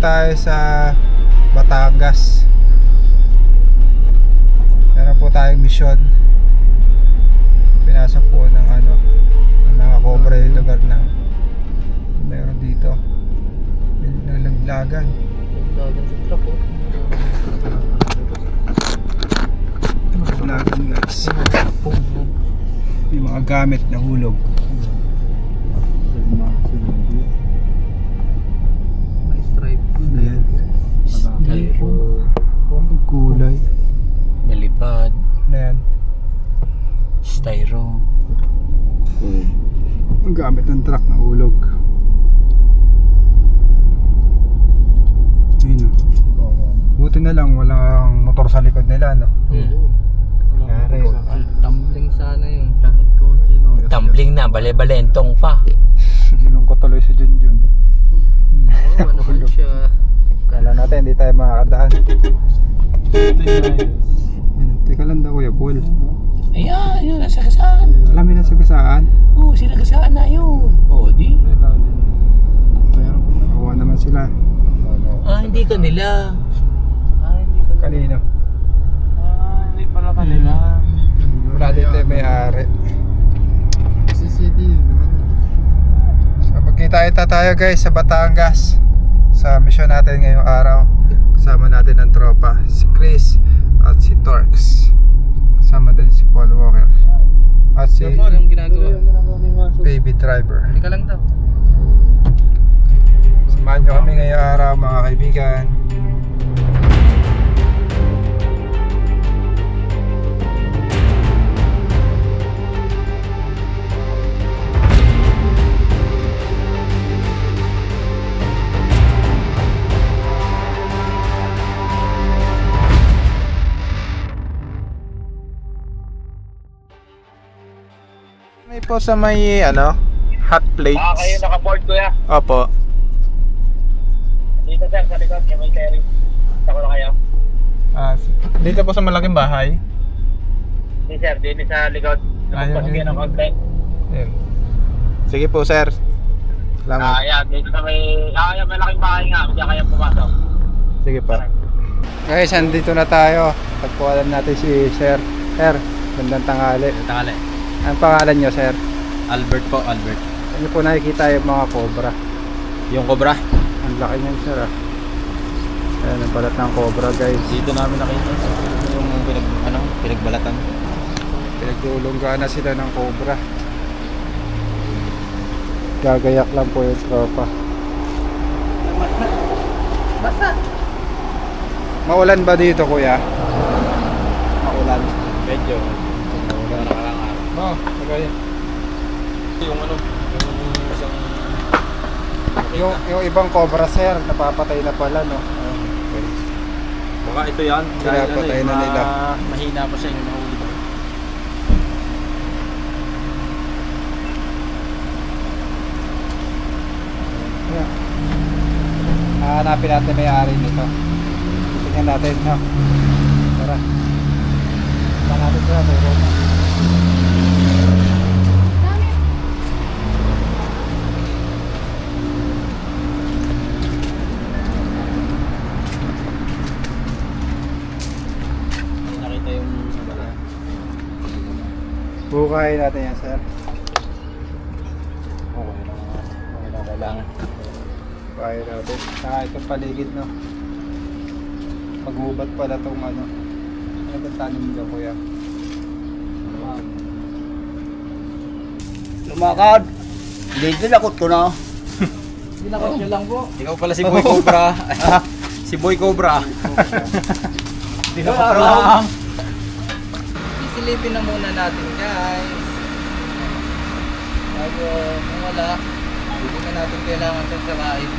tayo sa Batangas. Meron po tayong misyon. Pinasok po ng ng mga cobra yung lugar na meron dito. Nalaglagan. Naglagan sa truck oh. Nalaglagan guys. Yung mga gamit na hulog. May stripe. Ayan. Styro. Ang kulay. Nalipad. Ano yan? Styro. Ang gamit ng truck na hulog. Ayun o. Buti na lang walang motor sa likod nila, no? Yari. Tumbling sana yun. Tumbling na, bale-balentong pa. Silong ko tuloy si Junjun. Oo, ano man siya. Kala natin hindi tayo makakadaan. Ayun, teka lang daw Kuya Paul. Ayan, yun, nasa kasaan. Alam mo na sa gasaan? Oo, sila kasaan na yun. Oo, di. Nakuha naman sila. Ah, hindi kanila. Kanino? Hindi pala kanila. Wala dito yung may-ari. CCTV naman. So magkita-kita tayo guys sa Batangas. Sa mission natin ngayong araw. Kasama natin ang tropa, si Chris at si Torx. Kasama din si Paul Walker. At si Anong ginagawa? baby driver. Teka lang daw. Samahan nyo kami ngayong araw mga kaibigan. May po sa may hot plates. Kayo naka-board kuya. Opo. Dito sir, sa likod, kay may Terry. Sako na kayo. Dito po sa malaking bahay. Hindi sir, dito sa likod. Lumagpas kayo ng konti. Ayun. Sige po sir. Salamat. Ayan, dito sa may... Ayan, may laking bahay nga. Diyan kayo pumasok. Sige pa. Guys, andito na tayo. Pagkuhalan natin si Sir. Sir, gandang tanghali. Tangale. Ang pangalan nyo, Sir? Albert po, Albert. Ano po nakikita yung mga cobra? Yung cobra? Ang laki niyan, Sir. Ayan, ang balat ng cobra, guys. Dito namin nakita. Yung pinagbalatan. Pinagdulunggaan na sila ng cobra. Gagayak lang po yung tropa. Basta. Maulan ba dito, kuya? Maulan. Medyo. Maulan na nakalang araw. No, okay. Yung isang... Yung ibang cobra, Sir, napapatay na pala, no? Okay. Baka ito yan. Pinapatay na nila. Mahina pa siya yung nahuli ba? Yeah. Hanapin natin may-ari nito. Tingnan natin, no? Tara. Tingnan natin sila, turo na. Nakita yung... Bukayin natin yan, sir. Okay na kailangan. Bukayin natin. Itong paligid, no? Maghubat pala itong ano itong tanim nila, kuya. Lumakad. Hindi nakot ko na. Dinakot nyo lang po. Ikaw pala si Boy Cobra. Si Boy Cobra. Dinakot lang. Isilipin na muna natin guys. Bago kung wala, hindi na natin kailangan sa sarain.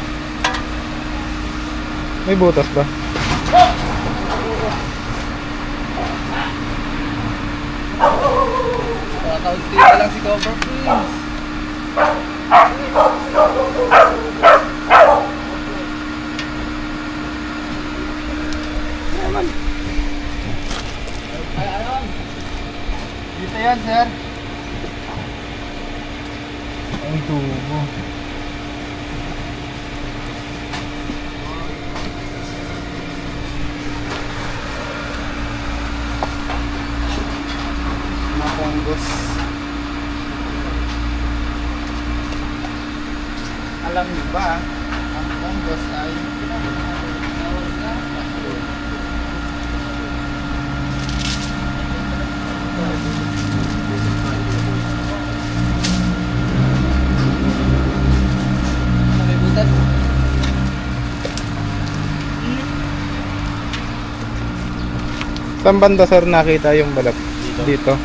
May butas ba? Kakaunti na lang si Cobra Prince. Dito yan, sir. Ang tubo. Angus. Alam niyo ba, ang Angus ay May butas. saan banda sir nakita yung balat? Dito.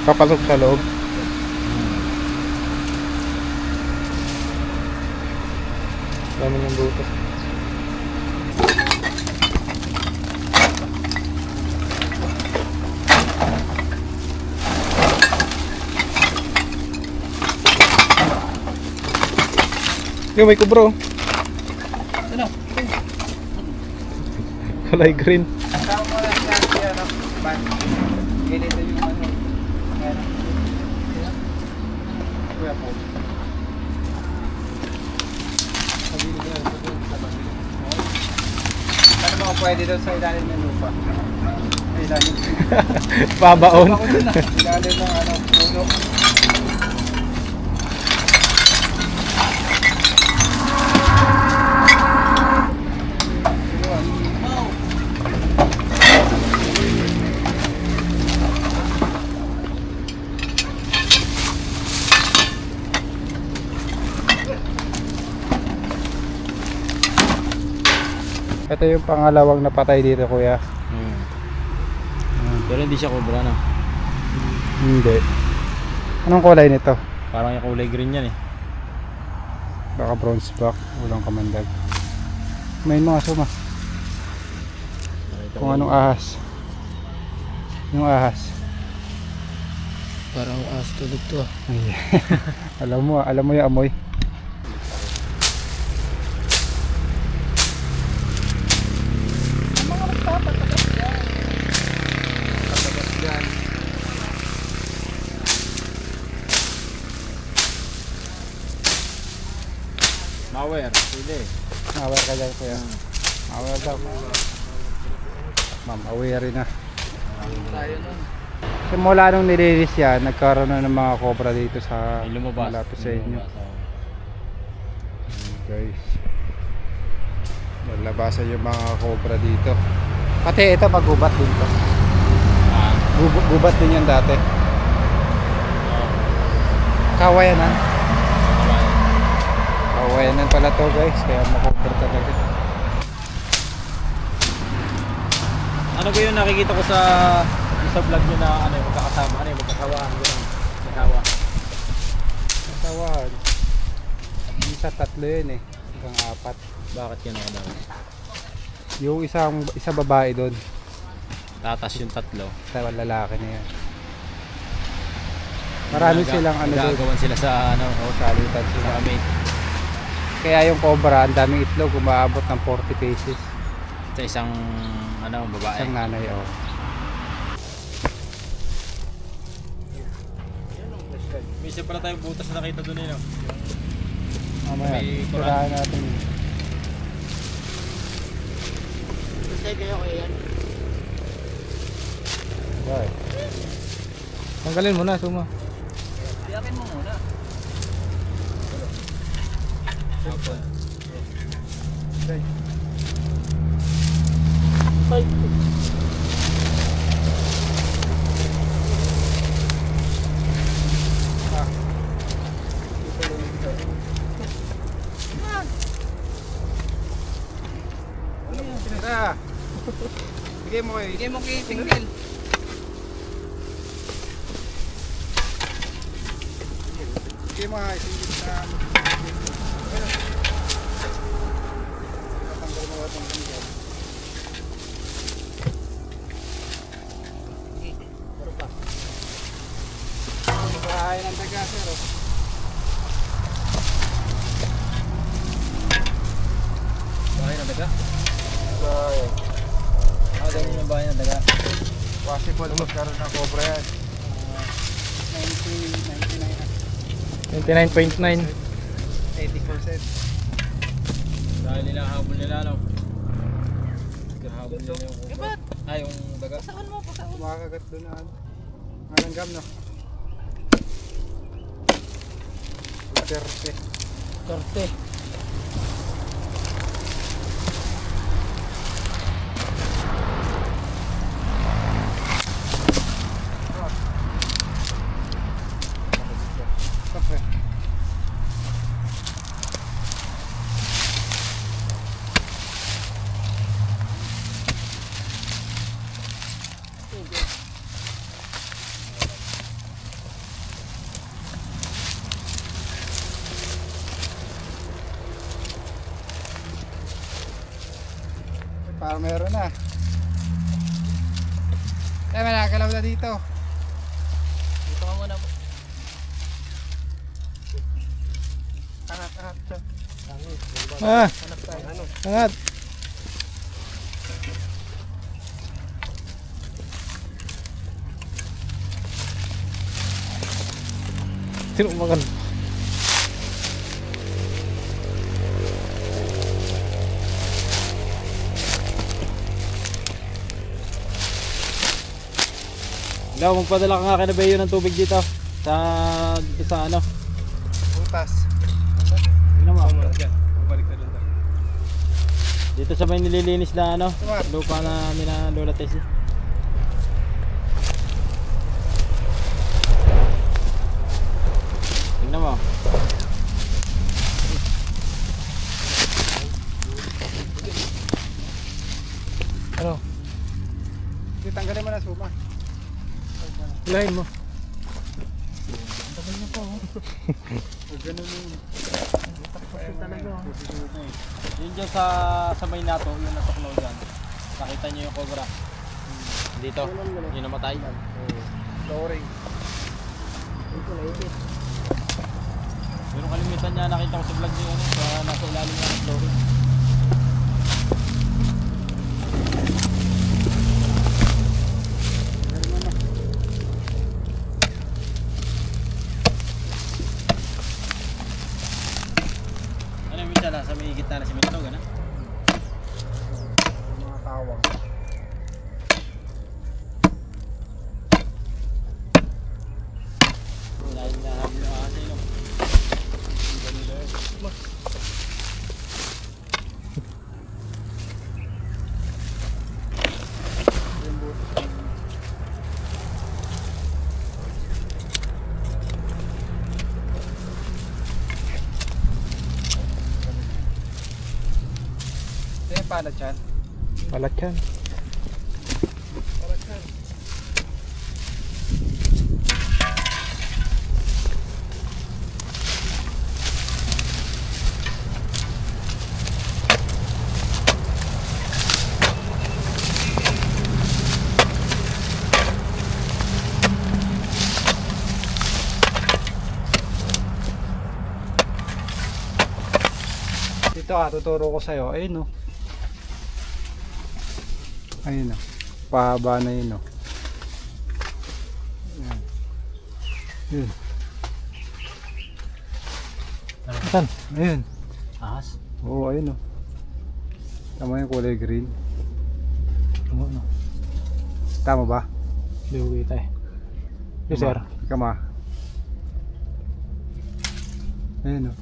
Papasok sa loob. Dami ng butas. Yung may kubro. Ano? Kulay green. Tama mo lang yan, ano, ban. Ganito yung ano. Meron. Kuya po. Ano ba kung pwede doon sa ilalim ng lupa? Sa ilalim. Babaon. Ako dun ah. Ilalim ng ano, puno. Ito yung pangalawang napatay dito, kuya. Pero hindi siya cobra na. Hindi. Anong kulay nito? Parang yung kulay green yan eh. Baka bronze back, walang kamandag. May mga suma. Kung anong ahas. Yung ahas. Parang ahas tulog to ah. Ay, alam mo yung amoy. Maware, pwede. Aware ka dyan, kuya. Aware daw. Ma'am, aware na. Tayo nun. Simula nung nililis yan, nagkaroon na ng mga cobra dito sa May lumabas. malapit sa inyo. Guys, nalabasan yung mga cobra dito. Pati ito, magubat din to. Gubat din yan dati. Kawayanan. Kawayanan pala to, guys, kaya makobra talaga. Ano ba yung nakikita ko sa vlog nyo na ano yung magkakasama, ano yung magkakawaan gano'n, nakawa. Kasawahan. Isa tatlo yun eh. Isang apat. Bakit yun ako daw? Yung isa babae doon. Tatas yung tatlo. Sa lalaki na yan. Marami silang ano doon. Gagawan sila sa ano, Salitan sa sila. mate. Kaya yung cobra, ang daming itlog, umaabot ng 40 pieces. Sa isang ano, babae. Isang nanay, oh. May isa pala tayong butas na nakita doon eh, no? Mamaya, May sirahan natin yun. Kasi kayo yan. Okay. Tanggalin mo na, suma. Tiyakin mo muna. Tira! Bigay mo kayo. Bigay mo kay Tingkel. Bigay mo kayo. Singit na. Tatanggal mo itong tanggal. Bahay ng taga, sir. Oh. Bahay na daga? Bahay. Ganyan yung bahay na daga. Possible magkaroon ng cobra yan. 99.9. 80%. Dahil nila habol nila, no? Habol nila yung cobra. Yung daga. Makakagat doon na ano. Malanggam, no? Duterte. Karte. Kape. Parang meron na. Eh, may nakakalaw na dito. Dito ka muna. Angat. Ah, Angat. sino makan? Daw magpadala ka nga kay Nabeyo ng tubig dito sa ano. Butas. Yun naman. Dito sa may nililinis na ano, Tumat. lupa na mina Lola Tessie. Tingnan mo. Ano? Tanggalin mo na suma. Hilahin mo. Ganun yun. Yun dyan sa may nato, yung natuklaw dyan. Nakita nyo yung cobra. Dito, yung namatay. Flooring. Pero kalimitan niya nakita ko sa vlog niyo ano, sa nasa ilalim niya ng flooring. Ano yung minsan nasa may gitna na si Minto, gano'n? Mga tawang. Dahil na sa ino. Ito yung palat yan. Palat yan. Dito tuturo ko sa'yo. Ayun, no. Ayun, no. Pahaba na yun, no. Ayan. Yun. Saan? Ayun. Ahas? Oo, ayun, no. Tama yung kulay green. Ano no? Tama ba? Hindi ko kita eh. Yes sir. Kama. Ayun, no.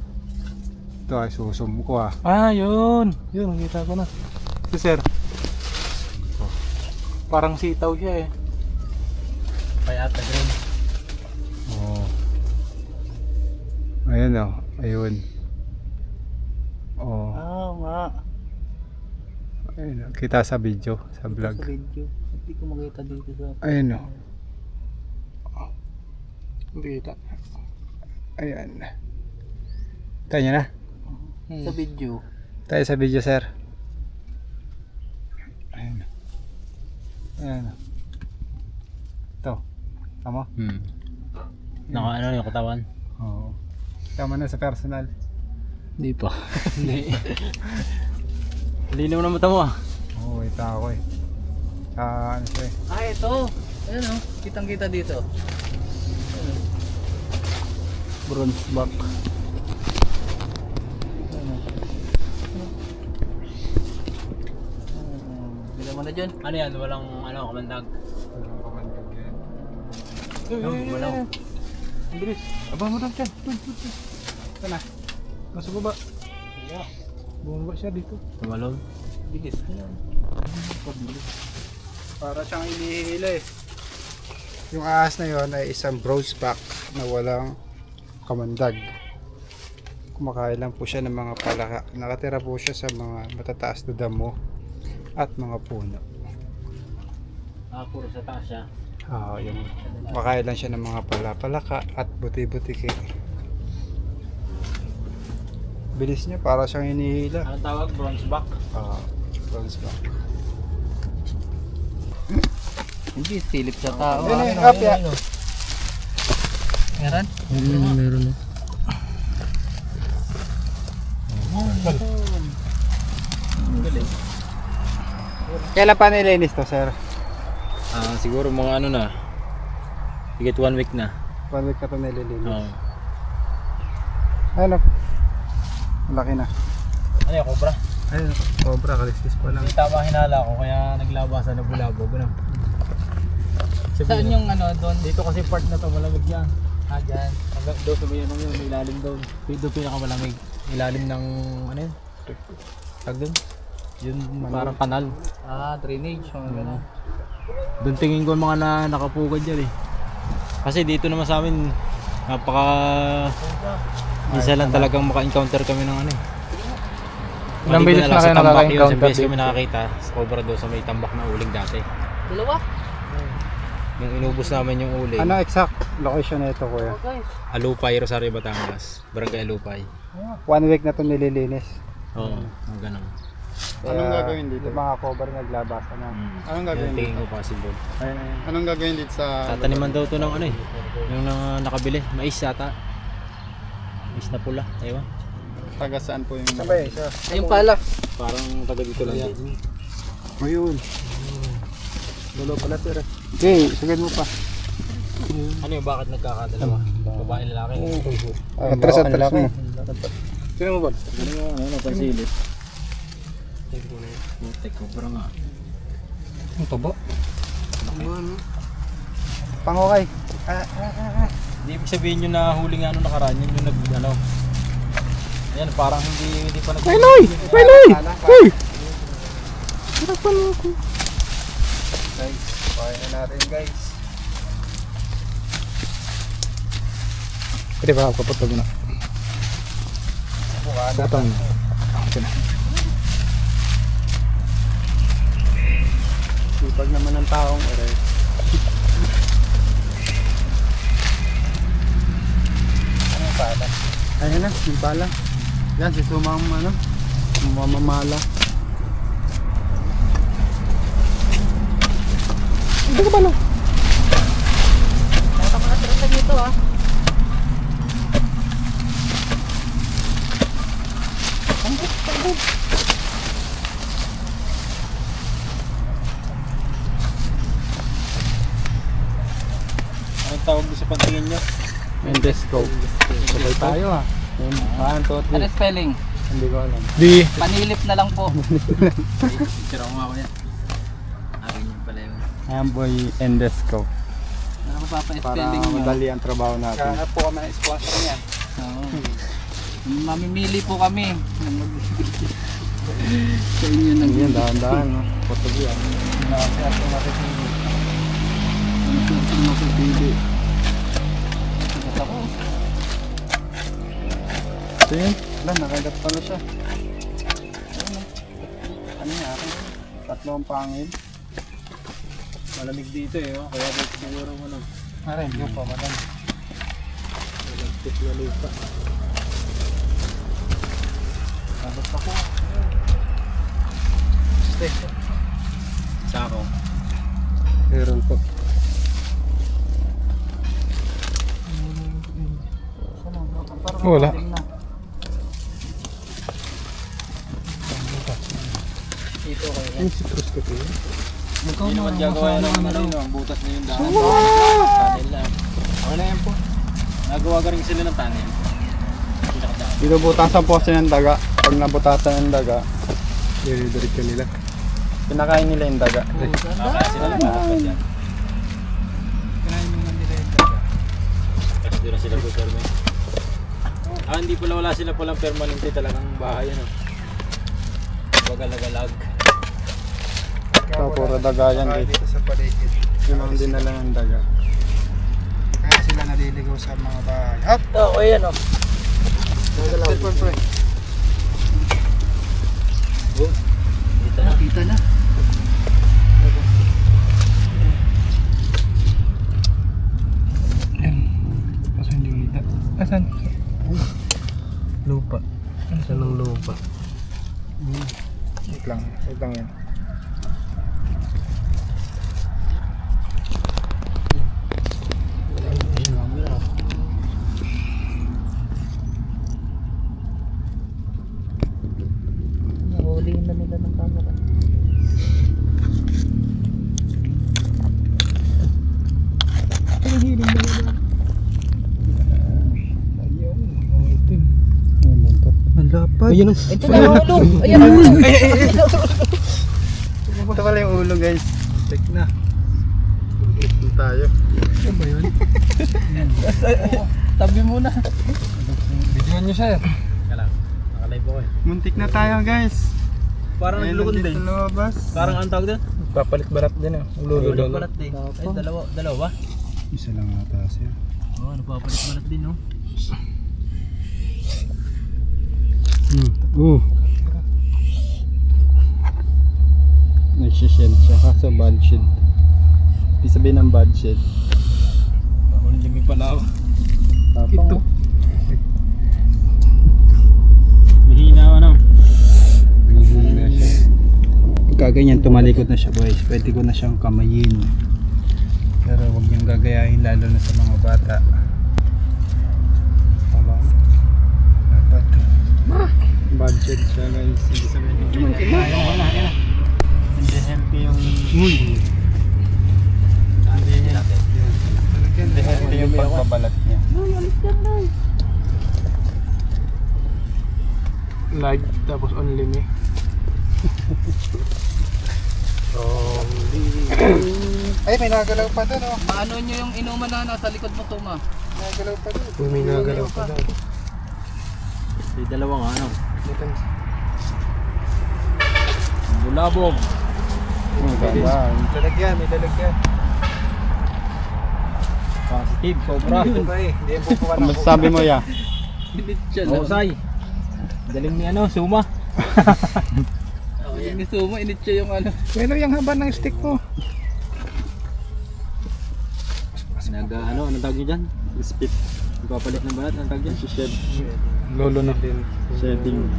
Ito ay susum ko, ah. Ah yun. Yun, nakita ko na. Yes, sir. Parang sitaw siya eh. Payata green. Oo. Ayun, no. Ayun. Oo. Ah, nga. Ayun, no. Kita sa video, sa vlog. Sa video. Hindi ko makita dito sa... Ayun, no. Hindi kita. Ayan. Tayo niya na. Sa video. Tayo sa video, sir. Ayan. Ayan. Ito. Tama? Naka ano yung katawan? Oo. Tama na sa personal. Hindi pa. Hindi. Linaw na mata mo ah. Oo, ita ako eh. Ano siya eh. Ah, ito. Ayan o. Kitang-kita dito. Bronze back. Bila mo na dyan. Ano yan? Walang ano, kamandag. Walang kamandag yan. Wala. Bilis. Aba mo lang dyan. Ito na. Nasa baba. Bumaba siya dito. Tumalon. Bilis na yan. Para siyang inihila eh. Yung ahas na yon ay isang Brosback na walang kamandag. Kumakain lang po siya ng mga palaka. Nakatira po siya sa mga matataas na damo at mga puno. Puro sa taas siya. Yung kumakain lang siya ng mga palaka at buti-butiki. Bilis niya, para siyang inihila. Anong tawag? Bronzeback? Brosback. Hindi, silip sa tao. Yun eh, up ya. Meron? Meron na. Galing. Kailan pa nilinis to, sir? Siguro mga ano na. Higit 1 week na. 1 week na to nililinis. Oo. Ano? Malaki na. Ano yung cobra? Ayun, cobra, kaliskis pa lang. Hindi tama hinala ko kaya naglabasan na bulabog. Ano? Saan yung ano doon? Dito kasi part na to malamig yan. Dyan. Hanggang doon sa may ano yun, may ilalim doon. Doon pinakamalamig. Ilalim ng ano yun? Tag doon? Yun parang kanal. Drainage. Mga gano'n. Doon tingin ko mga nakapugad dyan eh. Kasi dito naman sa amin, napaka... Isa lang talagang maka-encounter kami ng ano eh. Ilang beses na kayo nakaka-encounter Sa beses dito? kami nakakita sa cobra doon sa may tambak na uling dati. Dalawa? Nung inubos namin yung uling. Ano exact location nito, kuya? Guys. Alupay, Rosario, Batangas. Barangay Alupay. 1 week na to nililinis. Oo, ang ganun. Anong gagawin dito? Yung mga cobra naglabasan na. Anong gagawin dito? Tingin ko possible. Anong gagawin dito sa... Tataniman daw to ng ano eh. Yung nakabili. Mais yata. Mais na pula. Ewan. Taga saan po yung... Sabay, siya. Ayun pala. Parang taga dito lang din. Ayun. Dulo pala, sir. Okay, sagad mo pa. Ano yung bakit nagkakadalawa? Babae lalaki? Atras mo. Sino mo ba? Ano pansilit? Tek ko parang nga. Ang tabo. Pangokay. Hindi ibig sabihin yun na huli nga nung nakaraan yun yung ano. Ayan parang hindi pa nag... Pailoy! Pailoy! Uy! Harapan mo ako. Guys, pahay na natin guys. Pwede ba ako kapatog na? Bukatan. Okay na. Sipag naman ng taong ere. Ano yung pala? Ayan na, yung pala. Yan, si Sumang ano, mamamala. Ito ka pala. Nakita mo na trasa dito ah. Anong tawag doon sa pantingin nyo? Endoscope. Sabay tayo ah. 1, 2, Ano spelling? Hindi ko alam. Panilip na lang po. Picture ako nga ako yan. Akin yun pala yun. Ayan po yung endoscope. Ano ko Para papa-spelling nyo? madali ang trabaho natin. Kaya po kami na sponsor niyan. Oo. Mamimili po kami. Sa inyo nang Yan, dahan-dahan. No? Potogi ah. Ano mapipili? Sagot ako. Ito yun. Wala, nakagat pala siya. Ano yan? Tatlo ang pangil. Malamig dito eh, oh. Kaya dito siguro mo nang Aray, hindi pa madam. malagkit na lupa. Nakagat ako. Sako. Meron po. Wala. Dito kayo. Yung citrus ko po yun. Hindi naman gagawa yan ng ano yun, ang butas na yung daan. Tunnel lang. Okay na yan po. Nagawa ka rin sila ng tunnel. Pinakadaan. Binubutasan po kasi ng daga. Pag nabutasan ng daga, diridirik ka nila. Pinakain nila yung daga. Kaya sila lumalapad yan. Kinain nila yung daga. Kasi doon na sila po sir. hindi pala wala sila palang permanente talagang bahay ano. Bagalagalag. Kaya Oh, puro wala daga yan, nakain guys. dito sa paligid. Yung mga dinala ng daga. Kaya sila naliligaw sa mga bahay. Hop! Oo, ayan oh. Cellphone pre. Boom. Dito na. Kita na. Kaso hindi kita. Asan? Lupa. Saan ang lupa? Wait lang yan. Nahuli na nila ng camera. Ayun, ang itim. Yung buntot. Ang lapad. Ayun oh. Ito na yung ulo. Ayan ang ulo. Ito pala yung ulo, guys. Check na. Ito tayo. Ano ba yun? Tabi muna. Videoan nyo sir. Teka lang. Nakalive ako eh. Muntik na tayo, guys. Parang Ayun, naglulukod nandito din. lumabas. Parang ang tawag din. Papalit barat din eh. Lulo Papalit balat din. Ay, dalawa ba? Isa lang ata siya. Oo, nagpapalit balat din no. Nagsished siya, kaso bad shed. Ibig sabihin ng bad shed. Ako nilimi pala ako. Tapang. Ito. Mahina ano. Pagka ganyan tumalikod na siya, guys, pwede ko na siyang kamayin. Pero huwag niyong gagayahin, lalo na sa mga bata. Tama. Dapat. Bad shed siya, guys. Hindi sabihin yung hindi healthy yung hindi healthy yung pagbabalat niya. Live tapos only me. Ay, may nagalaw pa doon oh. Paano nyo yung inuman na nasa likod mo tuma? Nagalaw pa doon. Uy, may nagalaw pa doon. May dalawang ano. Dito. Bulabog. Lalagyan, may lalagyan. Positive, sobra. Okay, hindi yung bubuka ng buka. Sabi mo, ya? Husay. Galing ni ano, Suma. Yung ni Suma, init siya yung ano. Pero yung haba ng stick mo. Anong tawag nyo dyan? Spit. Ipapalit ng balat, anong tawag dyan? Shed. Lolo na din. Shedding.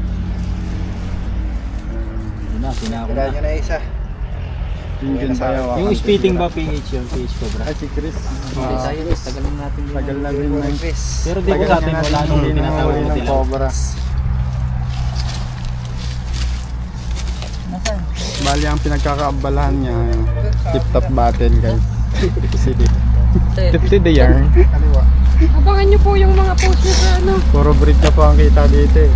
Yun na, pinako Wala na. nyo na isa. Engine tayo. Yung spitting ba PH yung PH Cobra? Ay, si Chris. Hindi tayo guys, tagal na natin yun. Tagal na rin na. Chris. Pero di ko sa atin wala nung Hindi na tinatawag huli na ng dilaw. cobra. Bali ang pinagkakaabalahan niya, tip-top battle, guys. Sige. Tipsy the yarn. Kaliwa. Abangan nyo po yung mga post nyo sa ano. Puro breed na po ang kita dito eh.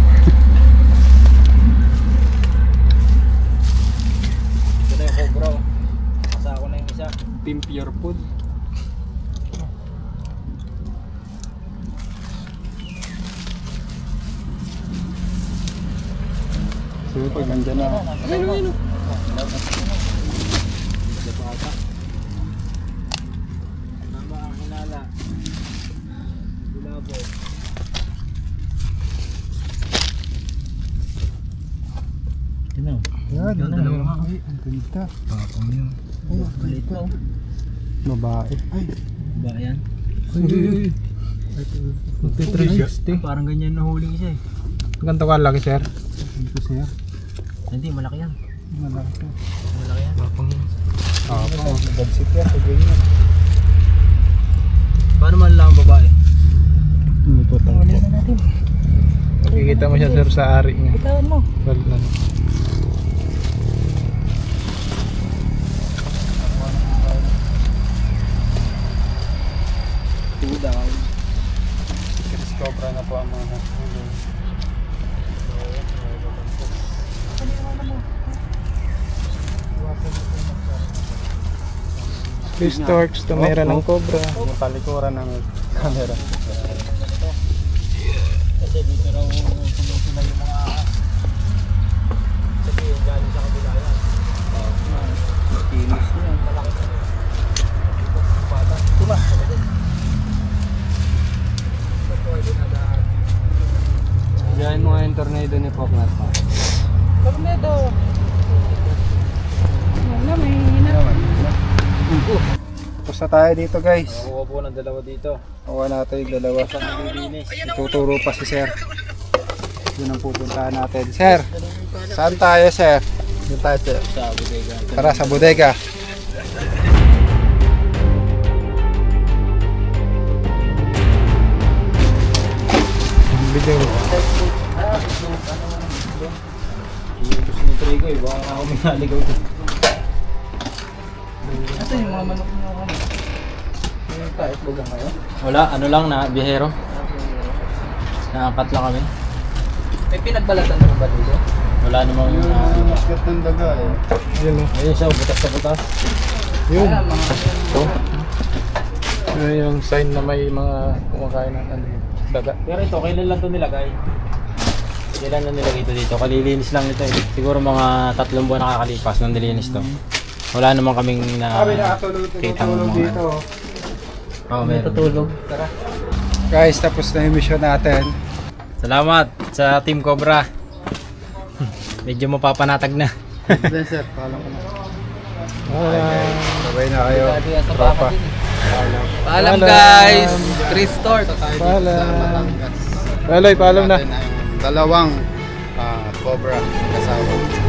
Ito na yung Cobra. Masa ako na yung isa. Team Pure Food. Sige, pag nandyan na. Tama ang hinala. Bulabog. Yun o. Yan, Yun na, dalawa. dalawa. Ay, ang ganda. Tapang yun. Balit mo. Babae. Ay, Ba yan? Magte-360. Parang ganyan na huling isa eh. Ganito ka laki sir. dito siya. Hindi, malaki yan. Malaki. Malaki yan. Tapang. Tapang. Bagsit yan. Sabihin niya. Paano malalaman babae? Ano po tayo? Makikita mo siya sir sa ari niya. Bitawan mo. Well, ano. Daw. Chris Cobra na po ang mga huli. Chris Torx, tumira ng cobra. Yung palikuran ng camera. Kasi dito raw tumusula yung mga kasi galing sa kabila yan. Kinis niya. Tuma. Gayahin mo nga yung tornado ni Poknat pa. Tornado. Wala, may hina. Tapos na tayo dito guys. Nakuha po ng dalawa dito. Kuha natin yung dalawa. Tuturo pa si sir. Yun ang pupuntahan natin. Sir, saan tayo sir? Doon tayo sir. Sa bodega. Tara sa bodega. Video. Gusto ng trigo eh. Baka ako may naligaw ito. Ito yung mga manok nyo ano? Yung kahit bagang kayo? Wala, ano lang na, biyahero. Naangkat lang kami. May pinagbalatan na ba dito? Wala namang Maskat ng daga eh. Yun o. ayun siya, butas sa butas. Yun. Ito. Yun yung sign na may mga kumakain ng ano, daga. Pero ito, kailan lang ito nilagay? Kailan na nilagay ito dito? Kalilinis lang ito eh. Siguro mga 3 buwan nakakalipas nang nilinis to. Wala naman kaming na kitang mga dito. Oo, may tutulog. Guys, tapos na yung mission natin. Salamat sa Team Cobra. Medyo mapapanatag na. Then sir, paalam ko na. Sabay na kayo. Tropa. Paalam guys! Chris Tort! Paalam. Paloy, paalam na. Dalawang Cobra kasama.